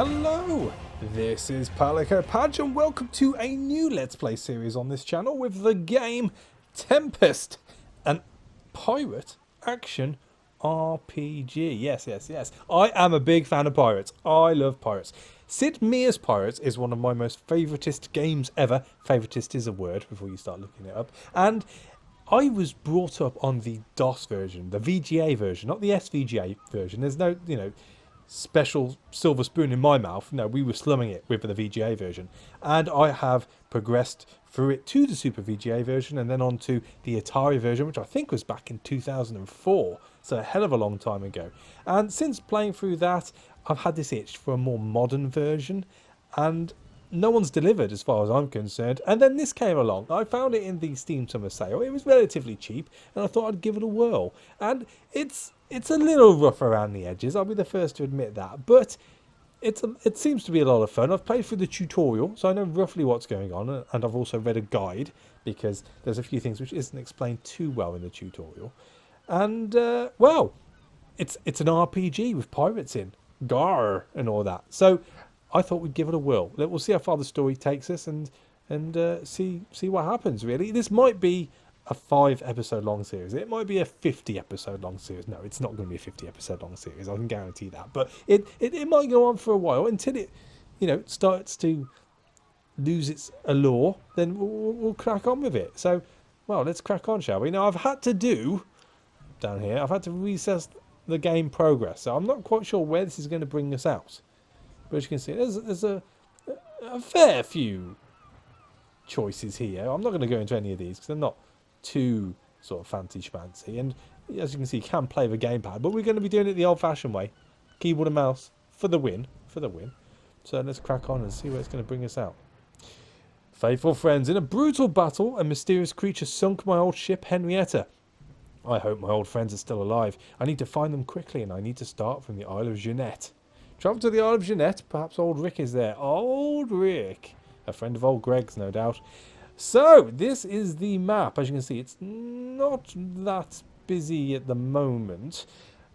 Hello, this is Palico Padge and welcome to a new Let's Play series on this channel with the game Tempest, an pirate action RPG. Yes. I am a big fan of pirates. I love pirates. Sid Meier's Pirates is one of my most favoritist games ever. Favoritist is a word before you start looking it up. And I was brought up on the DOS version, the VGA version, not the SVGA version. There's no, special silver spoon in my mouth. No, we were slumming it with the VGA version. And I have progressed through it to the Super VGA version and then on to the Atari version, which I think was back in 2004. So a hell of a long time ago. And since playing through that, I've had this itch for a more modern version. And no one's delivered as far as I'm concerned. And then this came along. I found it in the Steam Summer Sale. It was relatively cheap and I thought I'd give it a whirl. And it's a little rough around the edges. I'll be the first to admit that. But it seems to be a lot of fun. I've played through the tutorial, so I know roughly what's going on. And I've also read a guide because there's a few things which isn't explained too well in the tutorial. And, well, it's an RPG with pirates in. Gar and all that. So I thought we'd give it a whirl. We'll see how far the story takes us and see what happens, really. This might be a 5-episode long series. It might be a 50-episode long series. No, it's not going to be a 50-episode long series. I can guarantee that. But it might go on for a while until it, starts to lose its allure. Then we'll crack on with it. So, well, let's crack on, shall we? Now, I've had to recess the game progress. So I'm not quite sure where this is going to bring us out. But as you can see, there's a fair few choices here. I'm not going to go into any of these because they're not too sort of fancy-schmancy. And as you can see, you can play the gamepad. But we're going to be doing it the old-fashioned way. Keyboard and mouse for the win. So let's crack on and see where it's going to bring us out. Faithful friends, in a brutal battle, a mysterious creature sunk my old ship, Henrietta. I hope my old friends are still alive. I need to find them quickly, and I need to start from the Isle of Jeanette. Travel to the Isle of Jeanette. Perhaps old Rick is there. Old Rick. A friend of old Greg's, no doubt. So, this is the map. As you can see, it's not that busy at the moment.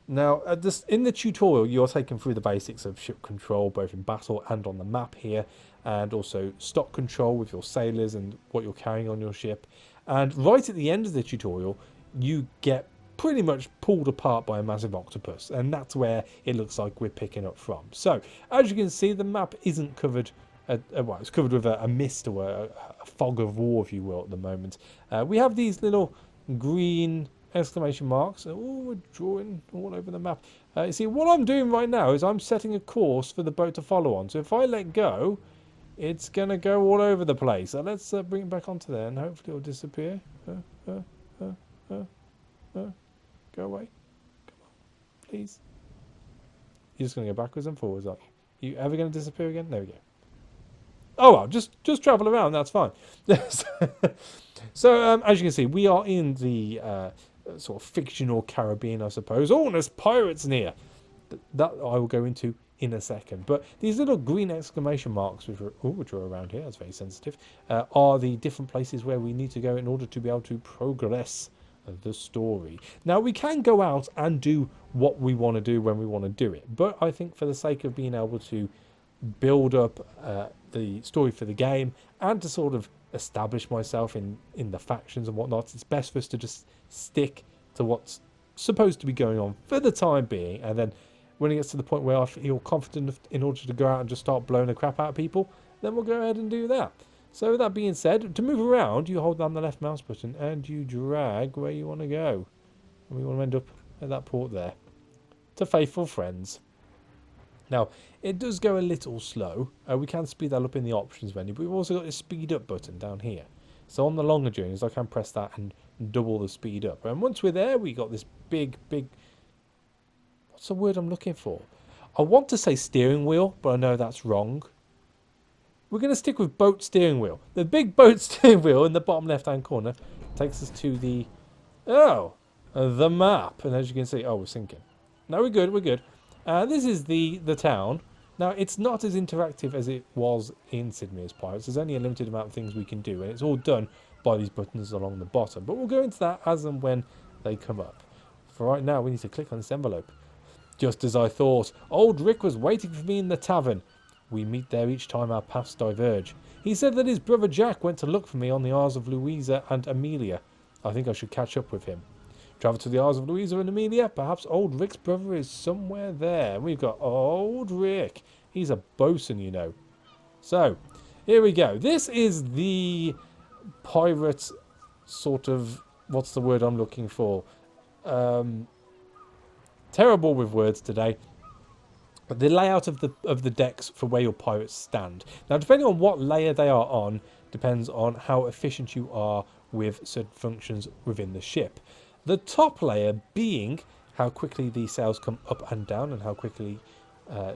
Now, in the tutorial, you're taken through the basics of ship control, both in battle and on the map here. And also stock control with your sailors and what you're carrying on your ship. And right at the end of the tutorial, you get pretty much pulled apart by a massive octopus, and that's where it looks like we're picking up from. So as you can see, the map isn't covered well, it's covered with a mist or a fog of war, if you will, at the moment. We have these little green exclamation marks. Oh, we're drawing all over the map. You see, what I'm doing right now is I'm setting a course for the boat to follow on. So if I let go, it's gonna go all over the place. So let's bring it back onto there and hopefully it'll disappear. Go away. Come on. Please. You're just going to go backwards and forwards, aren't you? You ever going to disappear again? There we go. Oh, well, just travel around. That's fine. So, as you can see, we are in the sort of fictional Caribbean, I suppose. Oh, and there's pirates near. That I will go into in a second. But these little green exclamation marks, which are around here, that's very sensitive, are the different places where we need to go in order to be able to progress the story. Now, we can go out and do what we want to do when we want to do it, but I think for the sake of being able to build up the story for the game and to sort of establish myself in the factions and whatnot, it's best for us to just stick to what's supposed to be going on for the time being, and then when it gets to the point where I feel confident in order to go out and just start blowing the crap out of people, then we'll go ahead and do that. So with that being said, to move around, you hold down the left mouse button and you drag where you want to go. And we want to end up at that port there. To faithful friends. Now, it does go a little slow. We can speed that up in the options menu, but we've also got this speed up button down here. So on the longer journeys, I can press that and double the speed up. And once we're there, we got this big... What's the word I'm looking for? I want to say steering wheel, but I know that's wrong. We're going to stick with boat steering wheel. The big boat steering wheel in the bottom left-hand corner takes us to the map. And as you can see, we're sinking. No, we're good. This is the town. Now, it's not as interactive as it was in Sid Meier's Pirates. There's only a limited amount of things we can do, and it's all done by these buttons along the bottom. But we'll go into that as and when they come up. For right now, we need to click on this envelope. Just as I thought, old Rick was waiting for me in the tavern. We meet there each time our paths diverge. He said that his brother Jack went to look for me on the Isles of Louisa and Amelia. I think I should catch up with him. Travel to the Isles of Louisa and Amelia. Perhaps old Rick's brother is somewhere there. We've got old Rick. He's a bosun, you know. So, here we go. This is the pirate sort of... What's the word I'm looking for? Terrible with words today. The layout of the decks for where your pirates stand. Now, depending on what layer they are on, depends on how efficient you are with certain functions within the ship. The top layer being how quickly the sails come up and down and how quickly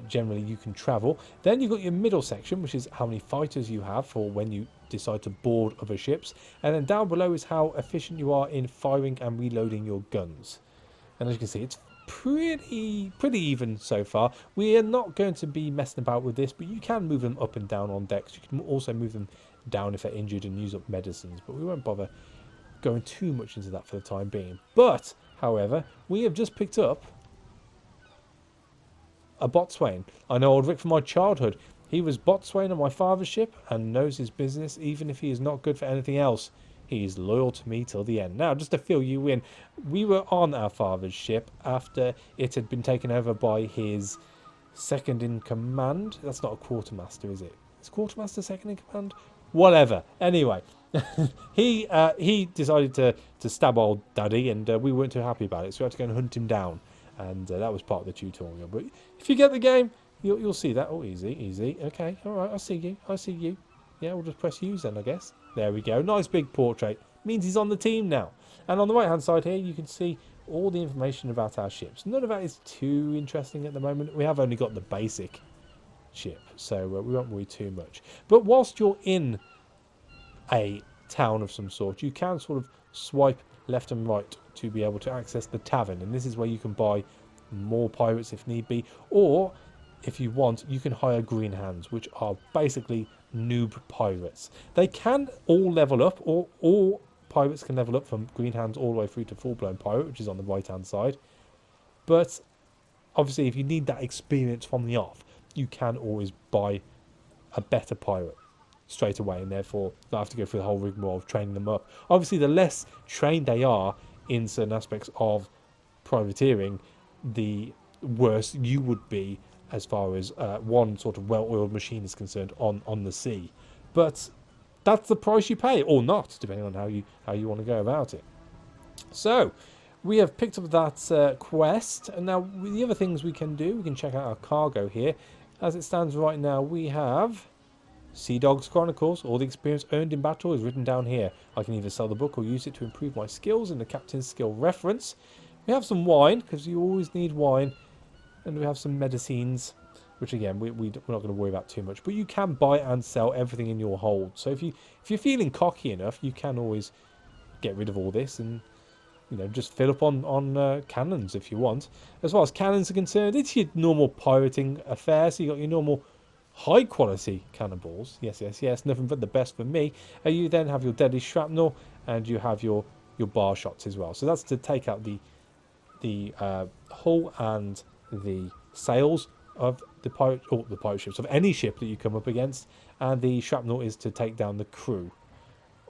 generally you can travel. Then you've got your middle section, which is how many fighters you have for when you decide to board other ships. And then down below is how efficient you are in firing and reloading your guns. And as you can see, it's pretty even so far. We are not going to be messing about with this, but you can move them up and down on decks. You can also move them down if they're injured and use up medicines, but we won't bother going too much into that for the time being. But, however, we have just picked up a boatswain. I know old Rick from my childhood. He was boatswain on my father's ship and knows his business, even if he is not good for anything else. He is loyal to me till the end. Now, just to fill you in, we were on our father's ship after it had been taken over by his second in command. That's not a quartermaster, is it? Is quartermaster second in command? Whatever. Anyway, he decided to stab old daddy, and we weren't too happy about it, so we had to go and hunt him down. And that was part of the tutorial. But if you get the game, you'll see that. Oh, easy. Okay, all right, I see you. Yeah, we'll just press use then, I guess. There we go. Nice big portrait. Means he's on the team now. And on the right-hand side here, you can see all the information about our ships. None of that is too interesting at the moment. We have only got the basic ship, so we won't worry too much. But whilst you're in a town of some sort, you can sort of swipe left and right to be able to access the tavern. And this is where you can buy more pirates if need be. Or, if you want, you can hire green hands, which are basically noob pirates. They can all level up, or all pirates can level up from green hands all the way through to full-blown pirate, which is on the right-hand side. But obviously, if you need that experience from the off, you can always buy a better pirate straight away, and therefore not have to go through the whole rigmarole of training them up. Obviously, the less trained they are in certain aspects of privateering, the worse you would be as far as one sort of well-oiled machine is concerned on the sea. But that's the price you pay, or not, depending on how you want to go about it. So, we have picked up that quest, and now the other things we can do, we can check out our cargo here. As it stands right now, we have Sea Dogs Chronicles. All the experience earned in battle is written down here. I can either sell the book or use it to improve my skills in the captain's skill reference. We have some wine, because you always need wine. And we have some medicines, which again, we're not going to worry about too much. But you can buy and sell everything in your hold. So if you're feeling cocky enough, you can always get rid of all this and, you know, just fill up on cannons if you want. As far as cannons are concerned, it's your normal pirating affair. So you got your normal high quality cannonballs. Yes, nothing but the best for me. You then have your deadly shrapnel, and you have your bar shots as well. So that's to take out the hull and the sails of the pirate ships, of any ship that you come up against, and the shrapnel is to take down the crew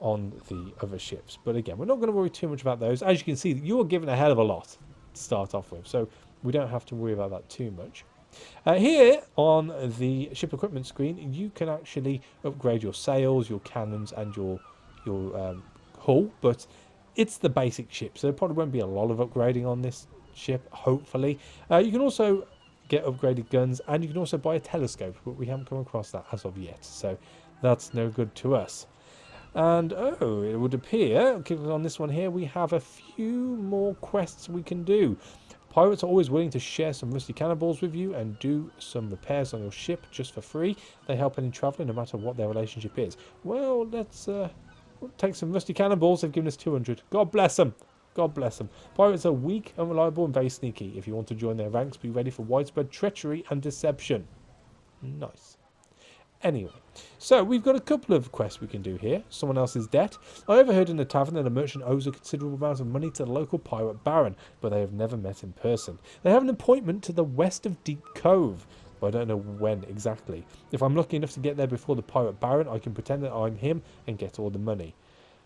on the other ships. But again, we're not going to worry too much about those. As you can see, you are given a hell of a lot to start off with, so we don't have to worry about that too much. Here on the ship equipment screen, you can actually upgrade your sails, your cannons, and your hull, but it's the basic ship, so there probably won't be a lot of upgrading on this ship, hopefully. You can also get upgraded guns, and you can also buy a telescope, but we haven't come across that as of yet, so that's no good to us. And it would appear, clicking on this one here, we have a few more quests we can do. Pirates are always willing to share some rusty cannonballs with you and do some repairs on your ship just for free. They help any traveller no matter what their relationship is. Well, let's take some rusty cannonballs. They've given us 200. God bless them. God bless them. Pirates are weak, unreliable, and very sneaky. If you want to join their ranks, be ready for widespread treachery and deception. Nice. Anyway, so we've got a couple of quests we can do here. Someone else's debt. I overheard in the tavern that a merchant owes a considerable amount of money to the local pirate baron, but they have never met in person. They have an appointment to the west of Deep Cove. but I don't know when exactly. If I'm lucky enough to get there before the pirate baron, I can pretend that I'm him and get all the money.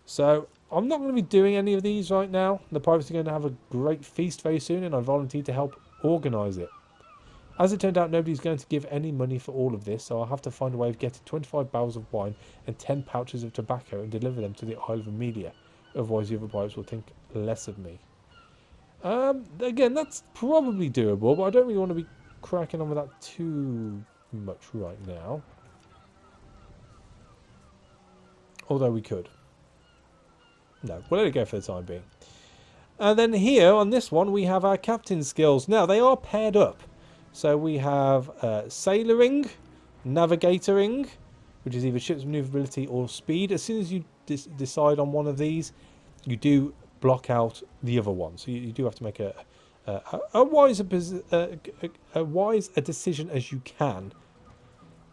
So I'm not going to be doing any of these right now. The pirates are going to have a great feast very soon, and I volunteered to help organise it. As it turned out, nobody's going to give any money for all of this, so I'll have to find a way of getting 25 barrels of wine and 10 pouches of tobacco and deliver them to the Isle of Amelia. Otherwise, the other pirates will think less of me. Again, that's probably doable, but I don't really want to be cracking on with that too much right now. Although we could. No, we'll let it go for the time being. And then here, on this one, we have our captain skills. Now, they are paired up. So we have sailoring, navigatoring, which is either ship's maneuverability or speed. As soon as you decide on one of these, you do block out the other one. So you do have to make a wise a decision as you can.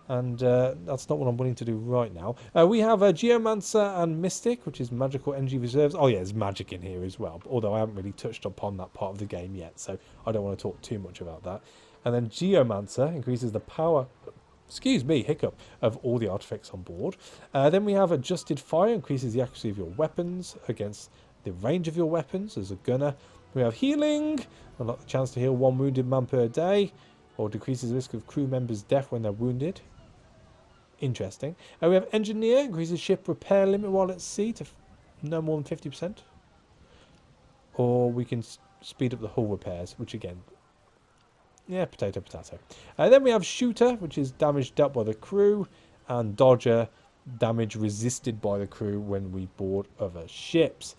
And that's not what I'm willing to do right now. We have a Geomancer and Mystic, which is magical energy reserves. Oh yeah, there's magic in here as well. Although I haven't really touched upon that part of the game yet, so I don't want to talk too much about that. And then Geomancer increases the power, excuse me, hiccup, of all the artifacts on board. Then we have Adjusted Fire, increases the accuracy of your weapons against the range of your weapons as a gunner. We have Healing, unlock the chance to heal 1 wounded man per day, or decreases the risk of crew members' death when they're wounded. Interesting. We have Engineer, increases ship repair limit while at sea to no more than 50%. Or we can speed up the hull repairs, which again, yeah, potato, potato. Then we have Shooter, which is damage dealt by the crew, and Dodger, damage resisted by the crew when we board other ships.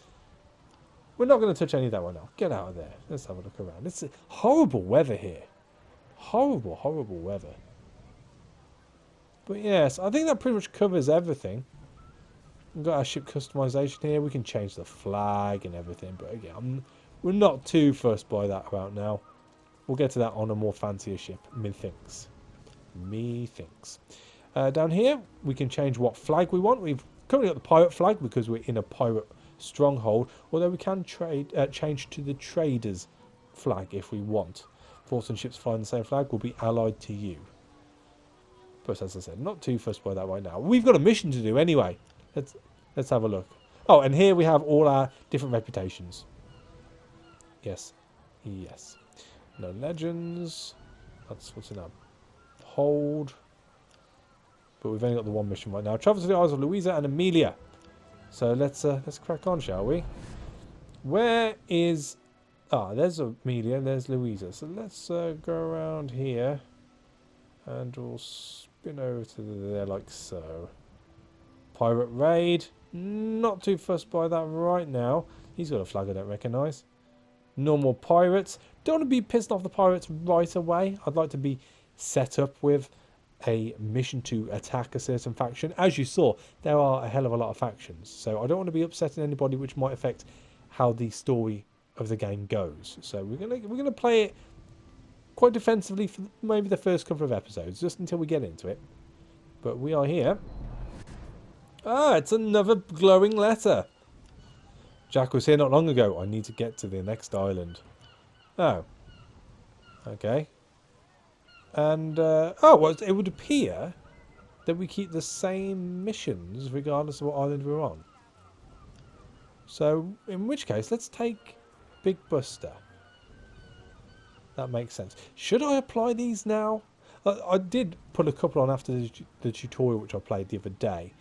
We're not going to touch any of that one now. Get out of there. Let's have a look around. It's horrible weather here. Horrible, horrible weather. But yes, I think that pretty much covers everything. We've got our ship customization here. We can change the flag and everything. But again, we're not too fussed by that about now. We'll get to that on a more fancier ship. Methinks. Methinks. Down here, we can change what flag we want. We've currently got the pirate flag because we're in a pirate stronghold. Although we can change to the trader's flag if we want. Forts and ships flying the same flag will be allied to you. But as I said, not too fussed by that right now. We've got a mission to do anyway. Let's have a look. Oh, and here we have all our different reputations. Yes. Yes. No legends. That's what's in our hold. But we've only got the one mission right now. Travel to the Isles of Louisa and Amelia. So let's crack on, shall we? Where is... Ah, there's Amelia and there's Louisa. So let's go around here. And we'll spin over to there like so. Pirate raid. Not too fussed by that right now. He's got a flag I don't recognise. Normal pirates. Don't want to be pissing off the pirates right away. I'd like to be set up with a mission to attack a certain faction. As you saw, there are a hell of a lot of factions. So I don't want to be upsetting anybody, which might affect how the story of the game goes. So we're gonna play it quite defensively for maybe the first couple of episodes, just until we get into it. But we are here. Ah, it's another glowing letter. Jack was here not long ago. I need to get to the next island. Oh. Okay. And, oh, well, it would appear that we keep the same missions regardless of what island we're on. So, in which case, let's take Big Buster. That makes sense. Should I apply these now? I did put a couple on after the tutorial which I played the other day,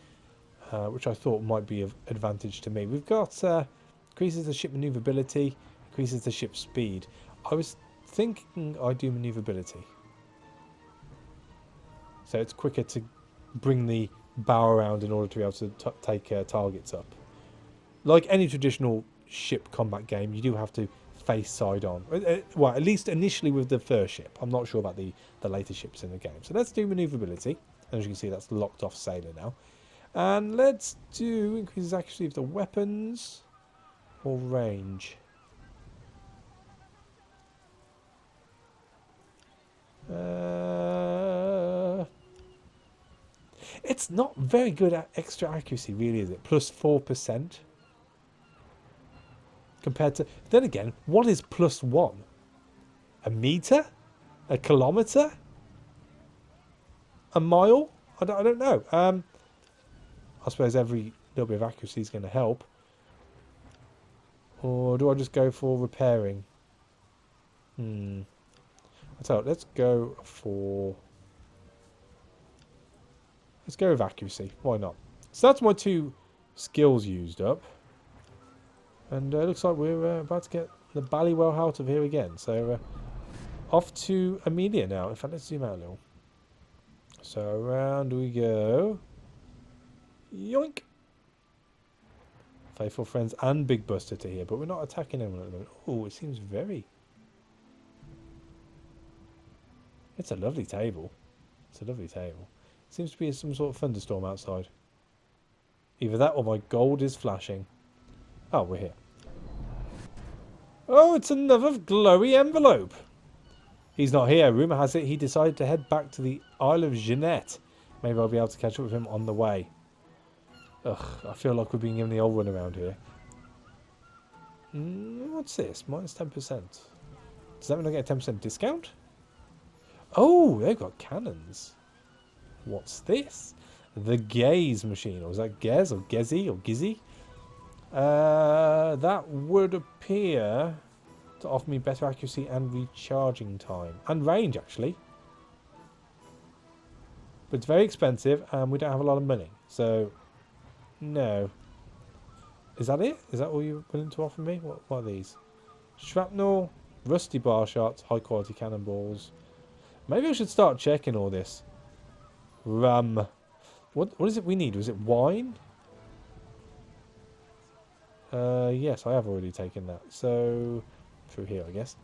which I thought might be of advantage to me. We've got increases the ship maneuverability, increases the ship speed. I was thinking I'd do maneuverability. So it's quicker to bring the bow around in order to be able to take targets up. Like any traditional ship combat game, you do have to face side on. Well, at least initially with the first ship. I'm not sure about the later ships in the game. So let's do maneuverability. As you can see, that's locked off sailor now. And let's do increases accuracy of the weapons or range. It's not very good at extra accuracy, really, is it? Plus 4%. Compared to... Then again, what is plus 1? A meter? A kilometre? a mile? I don't know. I suppose every little bit of accuracy is going to help. Or do I just go for repairing? I tell you, let's go with accuracy. Why not? So that's my 2 skills used up. And it looks like we're about to get the Ballywell out of here again. So off to Amelia now. In fact, let's zoom out a little. So around we go. Yoink! Faithful friends and Big Buster to here, but we're not attacking anyone at the moment. Oh, it seems very... It's a lovely table. It's a lovely table. Seems to be some sort of thunderstorm outside. Either that or my gold is flashing. Oh, we're here. Oh, it's another glowy envelope. He's not here. Rumour has it he decided to head back to the Isle of Jeanette. Maybe I'll be able to catch up with him on the way. Ugh, I feel like we're being given the old run around here. What's this? Minus 10%. Does that mean I get a 10% discount? Oh, they've got cannons. What's this? The gaze machine. Or is that Gez or Gezi or Gizzy? That would appear to offer me better accuracy and recharging time. And range, actually. But it's very expensive and we don't have a lot of money. So, no. Is that it? Is that all you're willing to offer me? What are these? Shrapnel, rusty bar shots, high quality cannonballs. Maybe I should start checking all this. Rum. What is it we need? Was it wine? Yes, I have already taken that. So, through here, I guess.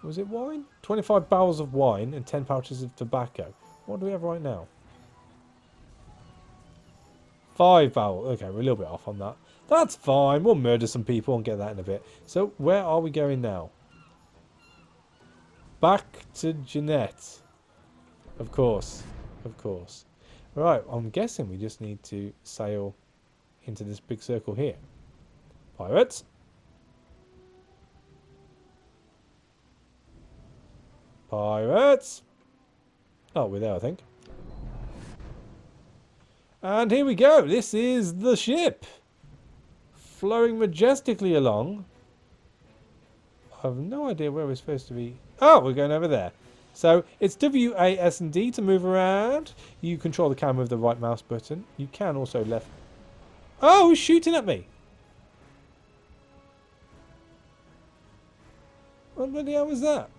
Was it wine? 25 barrels of wine and 10 pouches of tobacco. What do we have right now? 5 barrels. Okay, we're a little bit off on that. That's fine. We'll murder some people and get that in a bit. So, where are we going now? Back to Jeanette. Of course. Of course. Right, I'm guessing we just need to sail into this big circle here. Pirates. Pirates. Oh, we're there, I think. And here we go. This is the ship. Flowing majestically along. I have no idea where we're supposed to be. Oh, we're going over there. So it's W, A, S and D to move around. You control the camera with the right mouse button. You can also left. Oh, who's shooting at me? What the hell was that?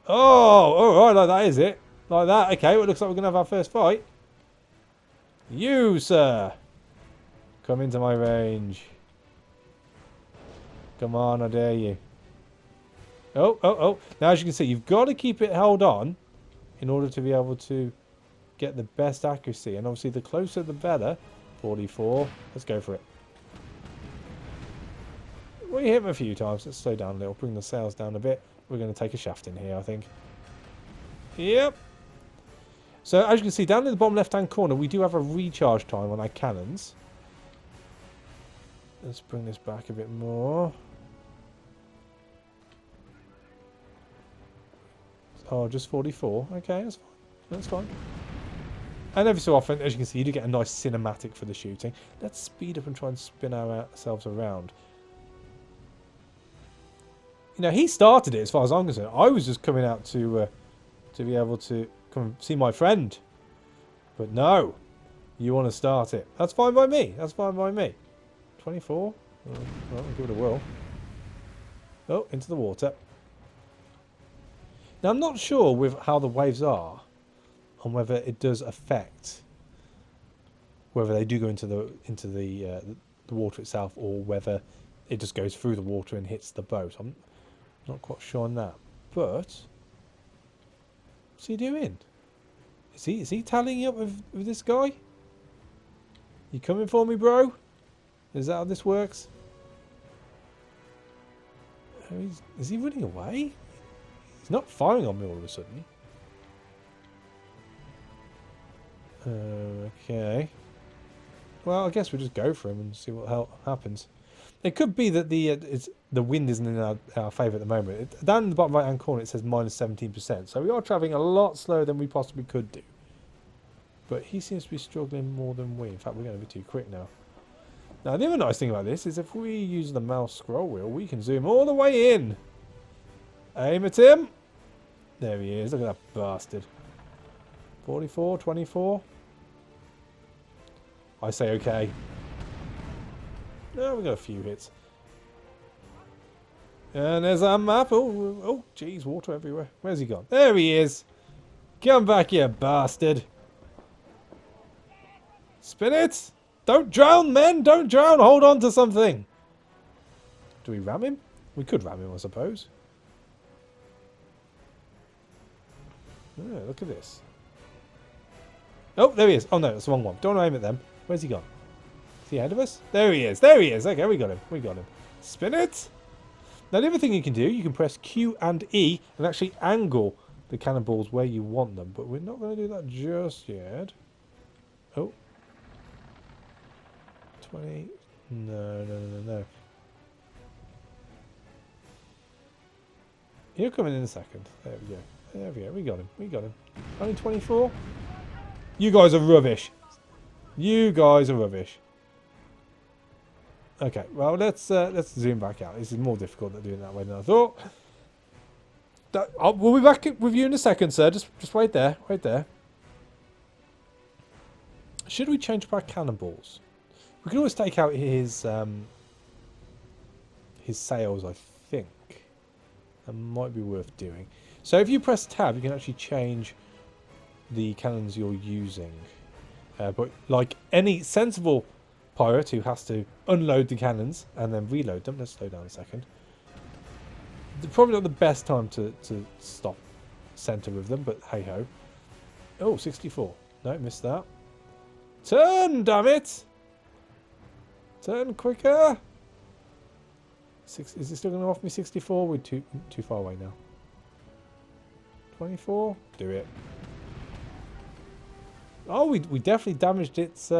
Oh, alright, like that is it. Like that. Okay, well, it looks like we're going to have our first fight. You, sir. Come into my range. Come on, I dare you. Oh. Now, as you can see, you've got to keep it held on in order to be able to get the best accuracy. And obviously, the closer, the better. 44. Let's go for it. We hit him a few times. Let's slow down a little. Bring the sails down a bit. We're going to take a shaft in here, I think. Yep. So, as you can see, down in the bottom left-hand corner, we do have a recharge time on our cannons. Let's bring this back a bit more. Oh, just 44. Okay, that's fine. That's fine. And every so often, as you can see, you do get a nice cinematic for the shooting. Let's speed up and try and spin ourselves around. You know, he started it as far as I'm concerned. I was just coming out to be able to come and see my friend. But no, you want to start it. That's fine by me. That's fine by me. 24. Well, I'll give it a whirl. Oh, into the water. Now, I'm not sure with how the waves are on whether it does affect whether they do go into the water itself or whether it just goes through the water and hits the boat. I'm not quite sure on that. But what's he doing? Is he tallying up with this guy? You coming for me, bro? Is that how this works? Oh, is he running away? He's not firing on me all of a sudden. Okay. Well, I guess we'll just go for him and see what the hell happens. It could be that the wind isn't in our favour at the moment. Down in the bottom right-hand corner it says minus 17%. So we are travelling a lot slower than we possibly could do. But he seems to be struggling more than we. In fact, we're going to be too quick now. Now, the other nice thing about this is if we use the mouse scroll wheel, we can zoom all the way in. Aim at him. There he is. Look at that bastard. 44, 24. I say okay. Oh, we got a few hits. And there's our map. Oh, jeez, water everywhere. Where's he gone? There he is. Come back here, bastard. Spin it. Don't drown, men. Don't drown. Hold on to something. Do we ram him? We could ram him, I suppose. Oh, look at this. Oh, there he is. Oh, no, that's the wrong one. Don't aim at them. Where's he gone? Is he ahead of us? There he is. There he is. Okay, we got him. We got him. Spin it. Now, the other thing you can do, you can press Q and E and actually angle the cannonballs where you want them. But we're not going to do that just yet. Oh. 20. No. He'll come in a second. There we go. There we go. We got him. We got him. Only 24. You guys are rubbish. You guys are rubbish. Okay. Well, let's zoom back out. This is more difficult than doing it that way than I thought. We'll be back with you in a second, sir. Just wait there. Wait there. Should we change up our cannonballs? We can always take out his sails, I think. That might be worth doing. So if you press tab, you can actually change the cannons you're using. But like any sensible pirate who has to unload the cannons and then reload them. Let's slow down a second. Probably not the best time to stop center with them, but hey ho. Oh, 64. No, missed that. Turn, damn it! Turn quicker. Is it still going to offer me 64? We're too far away now. 24. Do it. Oh, we definitely damaged its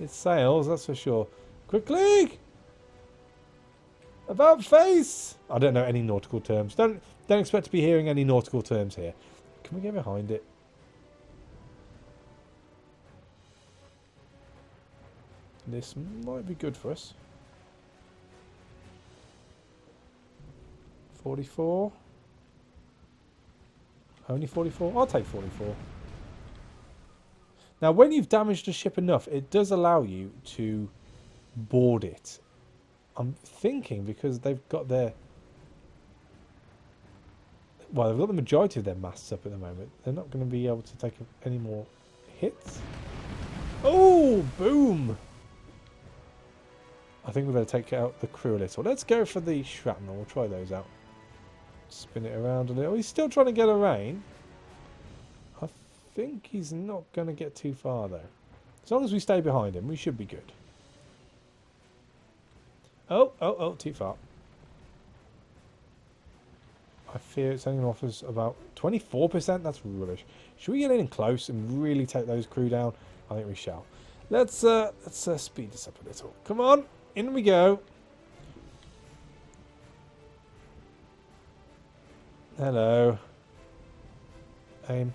sails. That's for sure. Quickly. About face. I don't know any nautical terms. Don't expect to be hearing any nautical terms here. Can we get behind it? This might be good for us. 44. Only 44? I'll take 44. Now, when you've damaged a ship enough, it does allow you to board it. I'm thinking because they've got their... Well, they've got the majority of their masts up at the moment. They're not going to be able to take any more hits. Oh, boom! I think we better take out the crew a little. Let's go for the shrapnel. We'll try those out. Spin it around a little. He's still trying to get a rain. I think he's not going to get too far, though. As long as we stay behind him, we should be good. Oh, too far. I fear it's only offers about 24%. That's rubbish. Should we get in close and really take those crew down? I think we shall. Let's speed this up a little. Come on, in we go. Hello. Aim.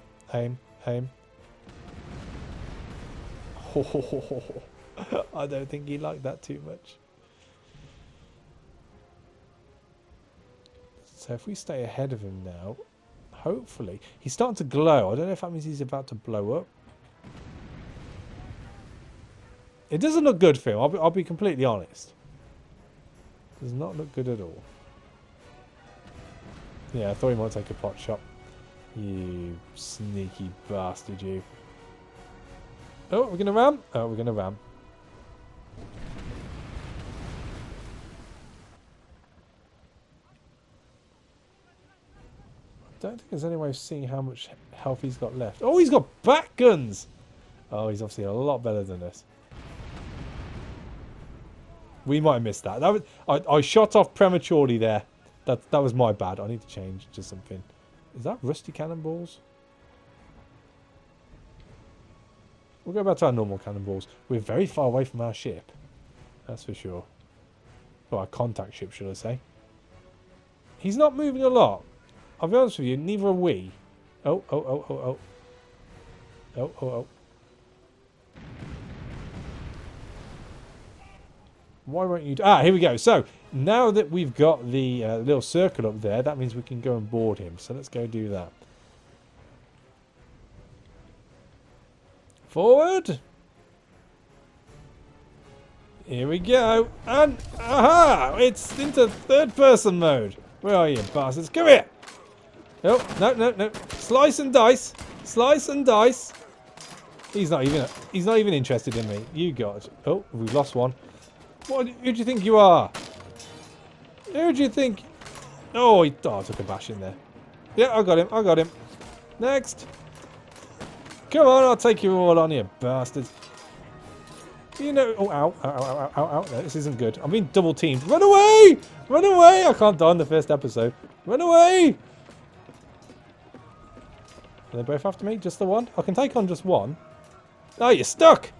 Oh, I don't think he liked that too much. So if we stay ahead of him now, hopefully he's starting to glow. I don't know if that means he's about to blow up. It doesn't look good for him. I'll be completely honest. Does not look good at all. Yeah, I thought he might take a pot shot. You sneaky bastard, you. Oh, we're going to ram? Oh, we're going to ram. I don't think there's any way of seeing how much health he's got left. Oh, he's got back guns! Oh, he's obviously a lot better than us. We might have missed that. I shot off prematurely there. That was my bad. I need to change to something. Is that rusty cannonballs? We'll go back to our normal cannonballs. We're very far away from our ship. That's for sure. Well, our contact ship, should I say. He's not moving a lot. I'll be honest with you, neither are we. Oh, oh, oh, oh, oh. Oh, oh, oh. Why won't you... Ah, here we go. So, now that we've got the little circle up there, that means we can go and board him. So, let's go do that. Forward. Here we go. And, aha! It's into third person mode. Where are you, bastards? Come here! Oh, no, no, no. Slice and dice. Slice and dice. He's not even interested in me. You got it. Oh, we've lost one. Who do you think you are? Who do you think? Oh, I took a bash in there. Yeah, I got him. I got him. Next. Come on, I'll take you all on, you bastards. You know... Oh, ow, ow, ow, ow, ow. No, this isn't good. I'm being double teamed. Run away! Run away! I can't die in the first episode. Run away! Are they both after me? Just the one? I can take on just one. Oh, you're stuck!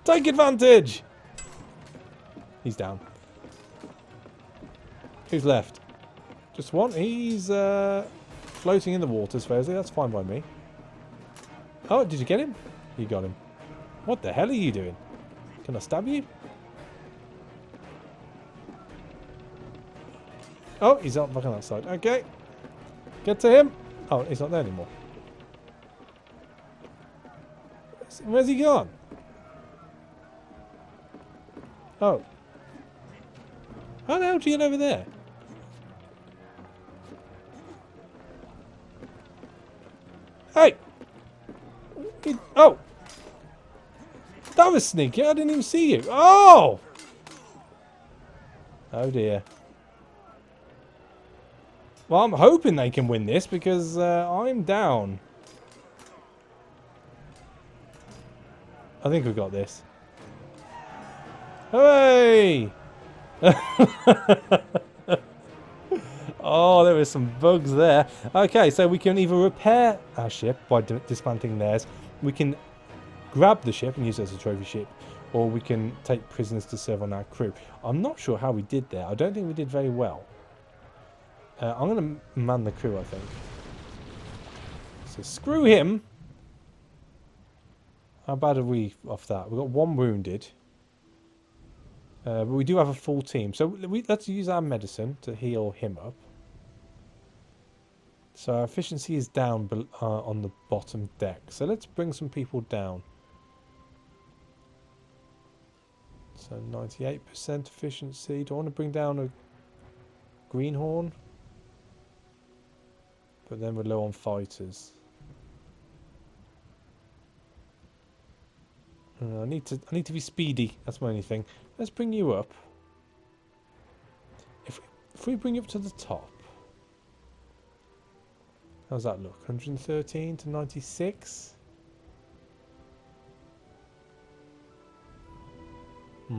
Take advantage! He's down. Who's left? Just one? He's floating in the waters, Faisley. That's fine by me. Oh, did you get him? You got him. What the hell are you doing? Can I stab you? Oh, he's up back on that side. Okay. Get to him. Oh, he's not there anymore. Where's he gone? Oh. How the hell did you get over there? Hey! Oh! That was sneaky. I didn't even see you. Oh! Oh dear. Well, I'm hoping they can win this because I'm down. I think we got this. Hooray! Oh, there were some bugs there. Okay, so we can either repair our ship by dismantling theirs. We can grab the ship and use it as a trophy ship. Or we can take prisoners to serve on our crew. I'm not sure how we did there. I don't think we did very well. I'm going to man the crew, I think. So screw him. How bad are we off that? We've got one wounded. But we do have a full team. So let's use our medicine to heal him up. So our efficiency is down on the bottom deck. So let's bring some people down. So 98% efficiency. Do I want to bring down a greenhorn? But then we're low on fighters. I need to be speedy. That's my only thing. Let's bring you up. If we bring you up to the top, how's that look? 113 to 96. We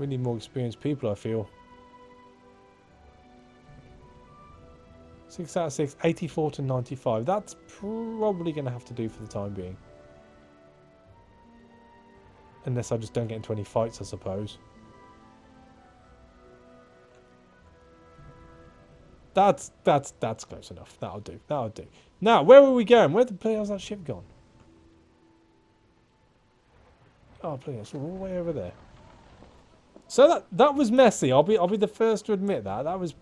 need more experienced people, I feel. 6 out of 6, 84 to 95. That's probably going to have to do for the time being. Unless I just don't get into any fights, I suppose. That's close enough. That'll do. That'll do. Now, where were we going? Where the hell's that ship gone? Oh, please, all the way over there. So that was messy. I'll be the first to admit that. That was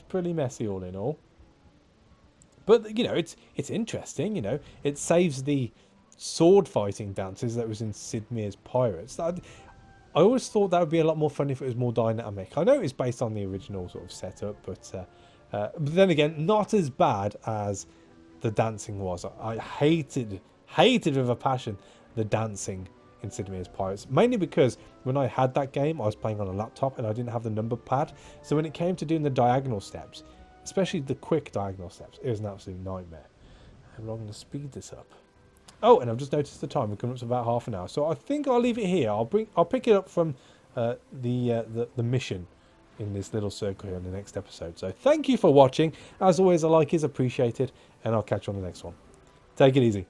pretty messy, all in all. But you know, it's interesting. You know, it saves the sword fighting dances that was in Sid Meier's Pirates. I always thought that would be a lot more fun if it was more dynamic. I know it's based on the original sort of setup, but then again, not as bad as the dancing was. I hated with a passion the dancing in Sid Meier's Pirates, mainly because when I had that game, I was playing on a laptop and I didn't have the number pad. So when it came to doing the diagonal steps, especially the quick diagonal steps, it was an absolute nightmare. I'm going to speed this up. Oh, and I've just noticed the time. We're coming up to about half an hour, so I think I'll leave it here. I'll pick it up from the mission in this little circle here in the next episode. So thank you for watching. As always, a like is appreciated, and I'll catch you on the next one. Take it easy.